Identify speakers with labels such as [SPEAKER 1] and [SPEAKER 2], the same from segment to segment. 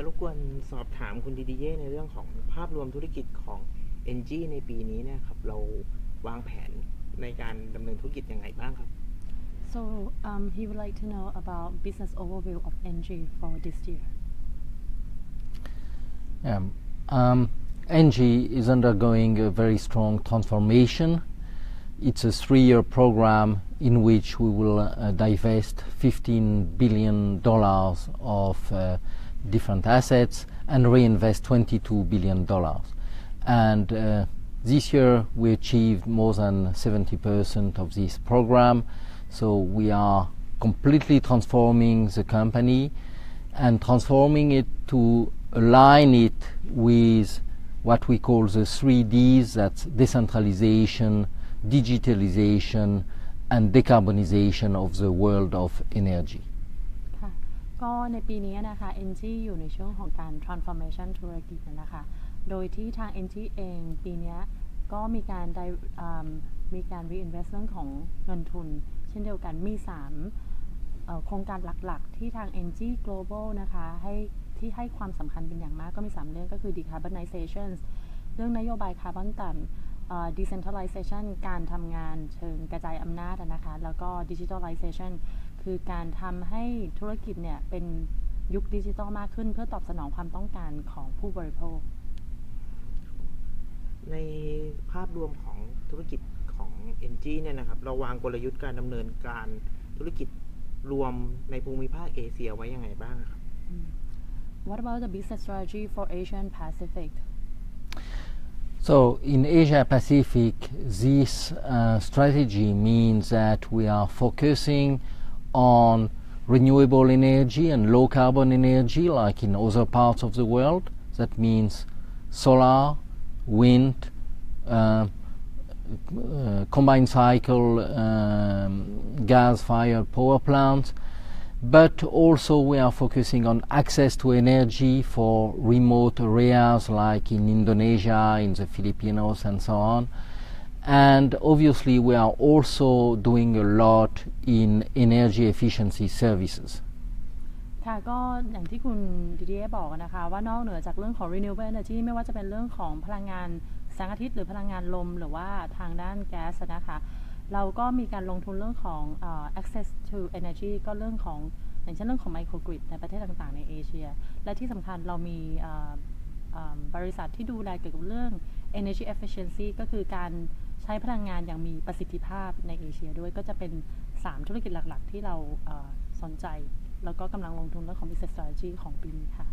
[SPEAKER 1] จะรบกวนสอบถามคุณดิดิเย่ในเรื่องของภาพรวมธุรกิจของ NG ในปีนี้เนี่ยครับเราวางแผนในการดำเนินธุรกิจยังไงบ้างครับ
[SPEAKER 2] So he would like to know about business overview of NG for this year.
[SPEAKER 3] NG is undergoing a very strong transformation. It's a 3-year program in which we will divest $15 billion of different assets and reinvest $22 billion. And this year we achieved more than 70% of this program. So we are completely transforming the company and transforming it to align it with what we call the 3Ds, that's decentralization, digitalization and decarbonization of the world of energy.
[SPEAKER 2] ค่ะก็ในปีนี้นะคะ NG อยู่ในช่วงของการ transformation ธุรกิจนะคะโดยที่ทาง NG เองปีนี้ก็มีการreinvest เรื่องของเงินทุนเช่นเดียวกันมี3โครงการหลักๆที่ทาง NG Global นะคะที่ให้ความสำคัญเป็นอย่างมากก็มี3เรื่องก็คือ decarbonization เรื่องนโยบายคาร์บอนต่ำdecentralization การทำงานเชิงกระจายอำนาจนะคะแล้วก็ digitalization คือการทำให้ธุรกิจเนี่ยเป็นยุคดิจิทัลมากขึ้นเพื่อตอบสนองความต้องการของผู้บริโภค
[SPEAKER 1] ในภาพรวมของธุรกิจของ NG เนี่ยนะครับเราวางกลยุทธ์การดำเนินการธุรกิจรวมในภูมิภาคเอเชียไว้ยังไงบ้างครับ
[SPEAKER 2] What about the business strategy for Asian Pacific?
[SPEAKER 3] So in Asia Pacific, this strategy means that we are focusing on renewable energy and low carbon energy like in other parts of the world. That means solar, wind, combined cycle gas-fired power plants, but also we are focusing on access to energy for remote areas like in Indonesia, in the Philippines and so on. And obviously we are also doing a lot in energy efficiency services.
[SPEAKER 2] ค่ะก็อย่างที่คุณดิเดียบอกนะคะว่านอกเหนือจากเรื่องของ Renewable Energy ไม่ว่าจะเป็นเรื่องของพลังงานแสงอาทิตย์หรือพลังงานลมหรือว่าทางด้านแก๊สนะคะเราก็มีการลงทุนเรื่องของaccess to energy ก็เรื่องของอย่างเช่นเรื่องของ microgrid ในประเทศต่างๆในเอเชียและที่สำคัญเรามีบริษัทที่ดูแลเกี่ยวกับเรื่อง energy efficiency ก็คือการใช้พลังงานอย่างมีประสิทธิภาพในเอเชียด้วยก็จะเป็น3ธุรกิจหลักๆที่เราสนใจแล้วก็กำลังลงทุนเรื่องของ business strategy ของปีนี้ค่ะ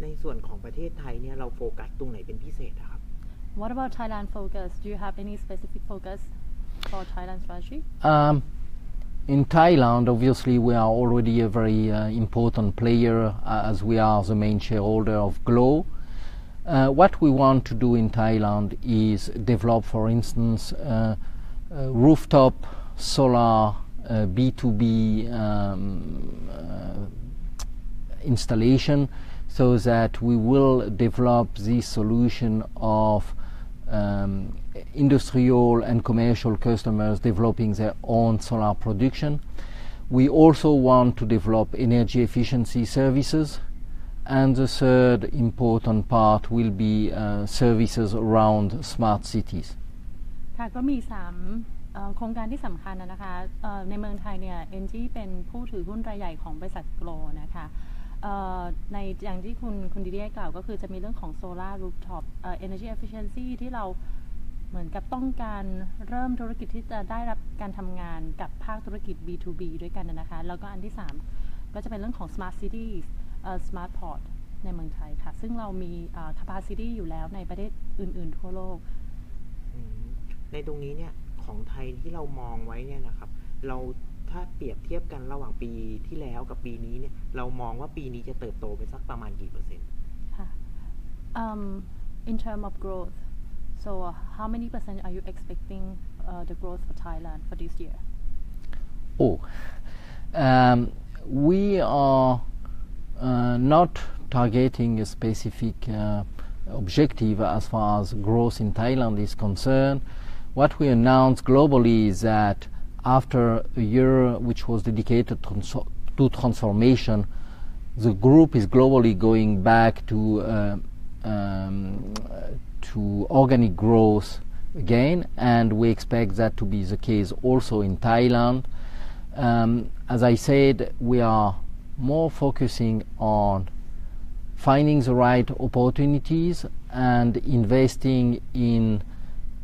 [SPEAKER 1] ในส่วนของประเทศไทยเนี่ยเราโฟกัสตรงไหนเป็นพิเศษครับ
[SPEAKER 2] What about Thailand Focus? Do you have any specific focus for Thailand strategy?
[SPEAKER 3] In Thailand, obviously, we are already a very important player as we are the main shareholder of Glow. What we want to do in Thailand is develop, for instance, rooftop solar B2B installation so that we will develop this solution of industrial and commercial customers developing their own solar production. We also want to develop energy efficiency services, and the third important part will be services around smart cities.
[SPEAKER 2] ค่ะก็มี3โครงการที่สำคัญนะคะในเมืองไทยเนี่ย NG เป็นผู้ถือหุ้นรายใหญ่ของบริษัทโกลนะคะในอย่างที่คุณดิเดียกล่าวก็คือจะมีเรื่องของ Solar Rooftop Energy Efficiency ที่เราเหมือนกับต้องการเริ่มธุรกิจที่จะได้รับการทำงานกับภาคธุรกิจ B2B ด้วยกันนะคะแล้วก็อันที่3ก็จะเป็นเรื่องของ Smart Cities Smart Port ในเมืองไทยค่ะซึ่งเรามี capacity อยู่แล้วในประเทศอื่นๆทั่วโลก
[SPEAKER 1] ในตรงนี้เนี่ยของไทยที่เรามองไว้เนี่ยนะครับเราถ้าเปรียบเทียบกันระหว่างปีที่แล้วกับปีนี้เนี่ยเรามองว่าปีนี้จะเติบโตไปสักประมาณกี่เปอร์เซ็นต์
[SPEAKER 2] ค่ะ in terms of growth so how many percent are you expecting the growth for Thailand for this year
[SPEAKER 3] we are not targeting a specific objective as far as growth in Thailand is concerned. What we announced globally is that after a year which was dedicated to transformation, the group is globally going back to organic growth again, and we expect that to be the case also in Thailand. As I said, we are more focusing on finding the right opportunities and investing in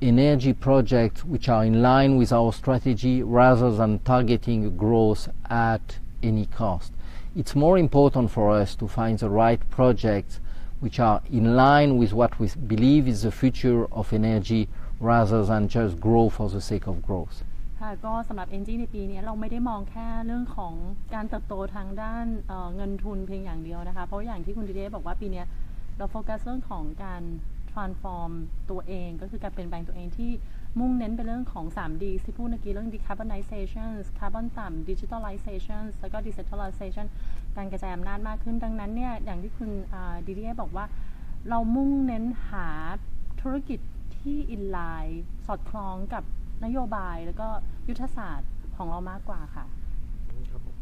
[SPEAKER 3] energy projects which are in line with our strategy rather than targeting growth at any cost. It's more important for us to find the right projects which are in line with what we believe is the future of energy rather than just grow for the sake of growth.
[SPEAKER 2] ค่ะก็สำหรับ NG ในปีนี้เราไม่ได้มองแค่เรื่องของการเติบโตทางด้านเงินทุนเพียงอย่างเดียวนะคะเพราะอย่างที่คุณดิเดบอกว่าปีนี้เราโฟกัสเรื่องของการ transform ตัวเองก็คือการเปลี่ยนแปลงตัวเองที่มุ่งเน้นไปเรื่องของ 3D ที่พูดเมื่อกี้เรื่อง decarbonization คาร์บอนต่ำ digitalization แล้วก็ decentralization การกระจายอำนาจมากขึ้นดังนั้นเนี่ยอย่างที่คุณดิเดบอกว่าเรามุ่งเน้นหาธุรกิจที่อินไลน์สอดคล้องกับนโยบายแล้วก็ยุทธศาสตร์ของเรามากกว่าค่ะ
[SPEAKER 1] ครับผม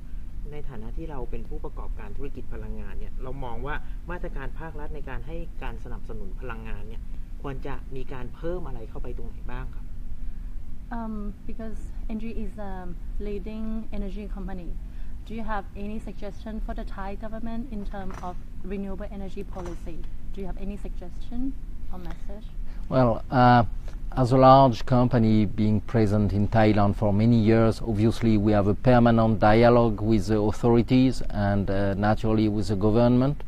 [SPEAKER 1] ในฐานะที่เราเป็นผู้ประกอบการธุรกิจพลังงานเนี่ยเรามองว่ามาตรการภาครัฐในการให้การสนับสนุนพลังงานเนี่ยควรจะมีการเพิ่มอะไรเข้าไปตรงไหนบ้างครับ
[SPEAKER 2] because ENGIE is a leading energy company do you have any suggestion for the Thai government in terms of renewable energy policy do you have any suggestion or message
[SPEAKER 3] Well, as a large company being present in Thailand for many years, obviously we have a permanent dialogue with the authorities and naturally with the government.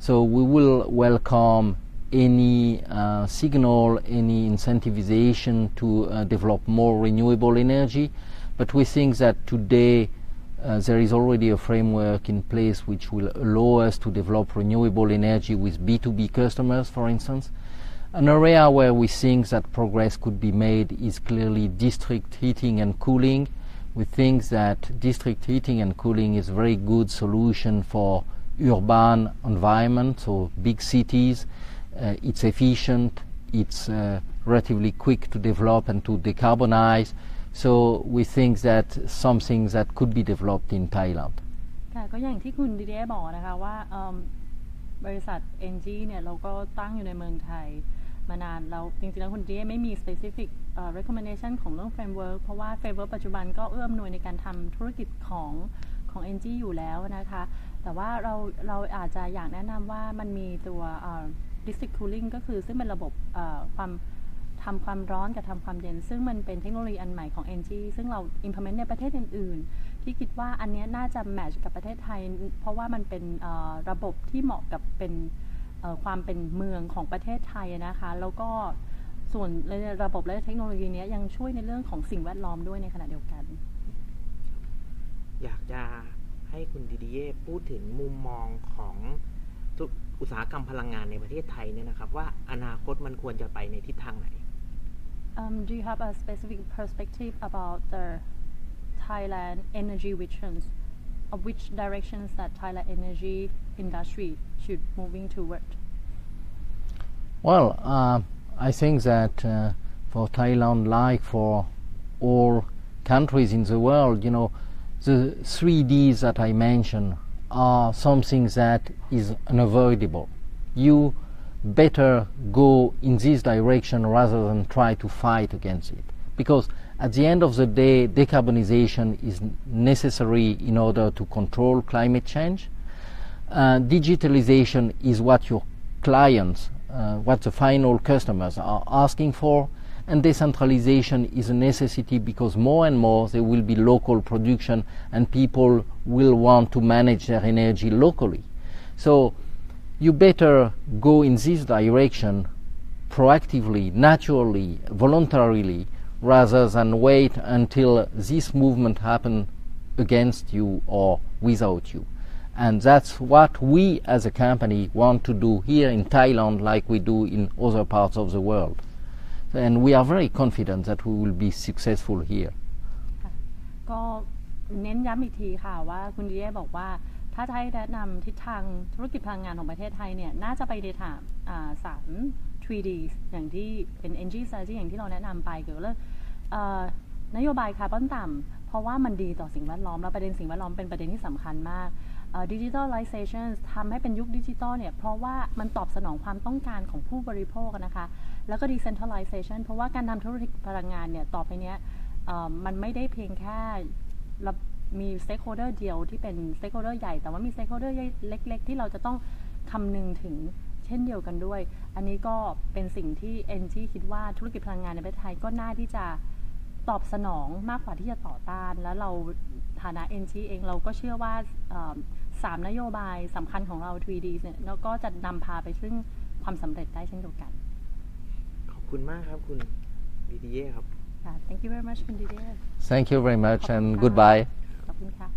[SPEAKER 3] So we will welcome any signal, any incentivization to develop more renewable energy. But we think that today there is already a framework in place which will allow us to develop renewable energy with B2B customers, for instance. An area where we think that progress could be made is clearly district heating and cooling. We think that district heating and cooling is a very good solution for urban environment, so big cities. It's efficient, it's relatively quick to develop and to decarbonize. So we think that something that could be developed in Thailand.
[SPEAKER 2] ค่ะก็อย่างที่คุณดิเดบอกนะคะว่าบริษัท ENGIE เนี่ยเราก็ตั้งอยู่ในเมืองไทยมานานแล้วจริงๆแล้วคุณดิเดไม่มี specific recommendation ของเรื่อง framework เพราะว่า framework ปัจจุบันก็เอื้ออำนวยในการทำธุรกิจของ ENGIE อยู่แล้วนะคะแต่ว่าเราอาจจะอยากแนะนำว่ามันมีตัว district cooling ก็คือซึ่งเป็นระบบทำความร้อนกับทำความเย็นซึ่งมันเป็นเทคโนโลยีอันใหม่ของ ENGIE ซึ่งเรา implement ในประเทศอื่นๆที่คิดว่าอันนี้น่าจะ match กับประเทศไทยเพราะว่ามันเป็นระบบที่เหมาะกับเป็นความเป็นเมืองของประเทศไทยนะคะแล้วก็ส่วนระบบและเทคโนโลยีนี้ยังช่วยในเรื่องของสิ่งแวดล้อมด้วยในขณะเดียวกัน
[SPEAKER 1] อยากจะให้คุณดิเย่พูดถึงมุมมองของอุตสาหกรรมพลังงานในประเทศไทยเนี่ยนะครับว่าอนาคตมันควรจะไปในทิศทางไหน
[SPEAKER 2] Do you have a specific perspective about the Thailand energy visions of which directions that Thailand energy industry should moving toward?
[SPEAKER 3] Well, I think that for Thailand, like for all countries in the world, you know, the 3Ds that I mentioned are something that is unavoidable. You better go in this direction rather than try to fight against it. Because at the end of the day, decarbonization is necessary in order to control climate change. Digitalization is what your clients, what the final customers are asking for. And decentralization is a necessity because more and more there will be local production and people will want to manage their energy locally. So you better go in this direction proactively, naturally, voluntarily, rather than wait until this movement happens against you or without you. And that's what we as a company want to do here in Thailand like we do in other parts of the world. And we are very confident that we will be successful here.
[SPEAKER 2] ก็เน้นย้ำอีกทีค่ะว่าคุณดิเย่บอกว่าถ้าจะให้แนะนำทิศทางธุรกิจพลังงานของประเทศไทยเนี่ยน่าจะไปในทาง3D อย่างที่เป็น Energy Strategy อย่างที่เราแนะนำไปเกี่ยวกับเรื่องนโยบายคาร์บอนต่ำเพราะว่ามันดีต่อสิ่งแวดล้อมและประเด็นสิ่งแวดล้อมเป็นประเด็นที่สำคัญมาก digitalization ทำให้เป็นยุคดิจิตอลเนี่ยเพราะว่ามันตอบสนองความต้องการของผู้บริโภคนะคะแล้วก็ decentralization เพราะว่าการทำธุรกิจพลังงานเนี่ยต่อไปเนี้ยมันไม่ได้เพียงแค่มี stakeholder เดียวที่เป็น stakeholder ใหญ่แต่ว่ามี stakeholder เล็กๆที่เราจะต้องคำนึงถึงเช่นเดียวกันด้วยอันนี้ก็เป็นสิ่งที่ NG คิดว่าธุรกิจพลังงานในประเทศไทยก็น่าที่จะตอบสนองมากกว่าที่จะต่อต้านแล้วเราฐานะ NG เองเราก็เชื่อว่า3 นโยบายสำคัญของเรา 3D เนี่ยแล้วก็จะนำพาไปซึ่งความสำเร็จได้เช่นเดียวกัน
[SPEAKER 1] ขอบคุณมากครับคุณดีดีเย่ครับ
[SPEAKER 2] Thank you very much คุณดีเด
[SPEAKER 3] Thank you very much and goodbye
[SPEAKER 2] ขอบคุณค่ะ